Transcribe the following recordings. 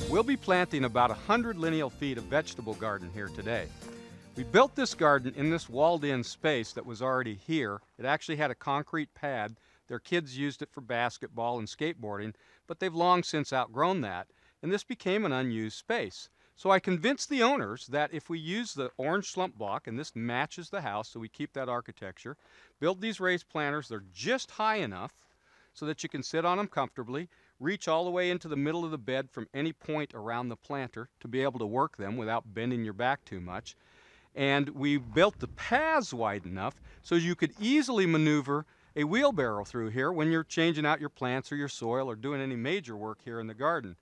We'll be planting about 100 lineal feet of vegetable garden here today. We built this garden in this walled-in space that was already here. It actually had a concrete pad. Their kids used it for basketball and skateboarding, but they've long since outgrown that, and this became an unused space. So I convinced the owners that if we use the orange slump block, and this matches the house, so we keep that architecture, build these raised planters. They're just high enough so that you can sit on them comfortably, reach all the way into the middle of the bed from any point around the planter to be able to work them without bending your back too much. And we built the paths wide enough so you could easily maneuver a wheelbarrow through here when you're changing out your plants or your soil or doing any major work here in the garden.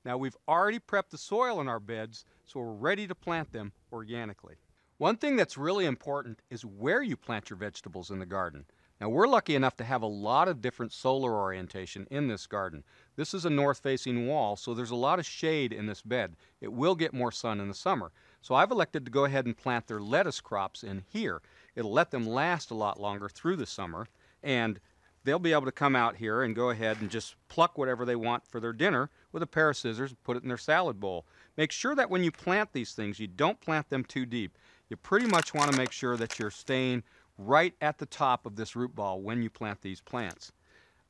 Now we've already prepped the soil in our beds, so we're ready to plant them organically. One thing that's really important is where you plant your vegetables in the garden. Now we're lucky enough to have a lot of different solar orientation in this garden. This is a north-facing wall, so there's a lot of shade in this bed. It will get more sun in the summer. So I've elected to go ahead and plant their lettuce crops in here. It'll let them last a lot longer through the summer, and they'll be able to come out here and go ahead and just pluck whatever they want for their dinner with a pair of scissors and put it in their salad bowl. Make sure that when you plant these things, you don't plant them too deep. You pretty much want to make sure that you're staying right at the top of this root ball when you plant these plants.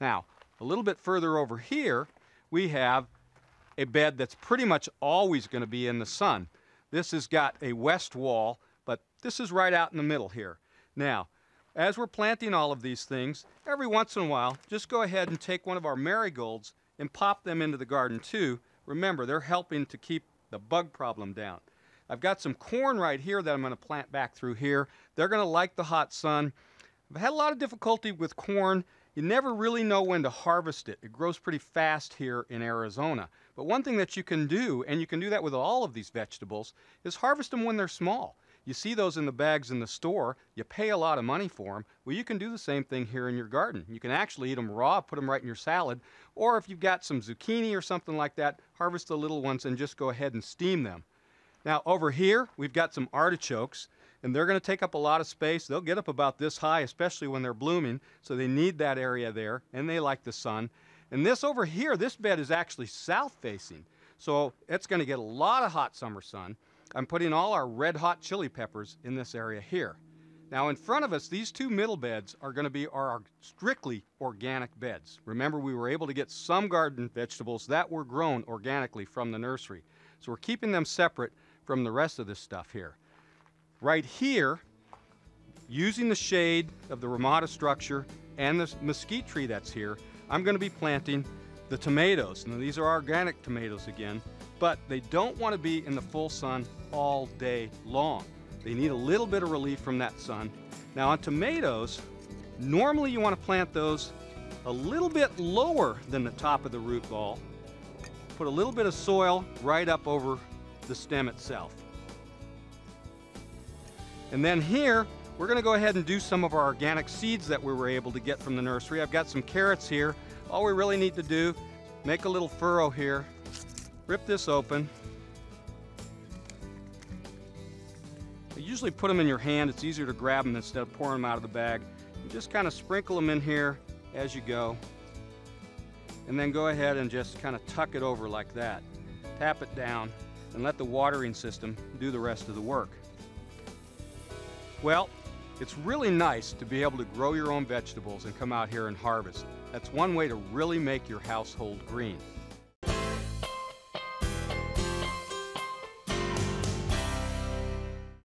Now, a little bit further over here, we have a bed that's pretty much always going to be in the sun. This has got a west wall, but this is right out in the middle here. Now, as we're planting all of these things, every once in a while, just go ahead and take one of our marigolds and pop them into the garden too. Remember, they're helping to keep the bug problem down. I've got some corn right here that I'm going to plant back through here. They're going to like the hot sun. I've had a lot of difficulty with corn. You never really know when to harvest it. It grows pretty fast here in Arizona. But one thing that you can do, and you can do that with all of these vegetables, is harvest them when they're small. You see those in the bags in the store. You pay a lot of money for them. Well, you can do the same thing here in your garden. You can actually eat them raw, put them right in your salad, or if you've got some zucchini or something like that, harvest the little ones and just go ahead and steam them. Now over here, we've got some artichokes, and they're going to take up a lot of space. They'll get up about this high, especially when they're blooming, so they need that area there, and they like the sun. And this over here, this bed is actually south-facing, so it's going to get a lot of hot summer sun. I'm putting all our red hot chili peppers in this area here. Now in front of us, these two middle beds are going to be our strictly organic beds. Remember, we were able to get some garden vegetables that were grown organically from the nursery. So we're keeping them separate from the rest of this stuff here. Right here, using the shade of the Ramada structure and the mesquite tree that's here, I'm going to be planting the tomatoes. Now these are organic tomatoes again, but they don't want to be in the full sun all day long. They need a little bit of relief from that sun. Now on tomatoes, normally you want to plant those a little bit lower than the top of the root ball. Put a little bit of soil right up over the stem itself. And then here, we're going to go ahead and do some of our organic seeds that we were able to get from the nursery. I've got some carrots here. All we really need to do, make a little furrow here, rip this open. You usually put them in your hand. It's easier to grab them instead of pouring them out of the bag. You just kind of sprinkle them in here as you go. And then go ahead and just kind of tuck it over like that. Tap it down and let the watering system do the rest of the work. Well, it's really nice to be able to grow your own vegetables and come out here and harvest. That's one way to really make your household green.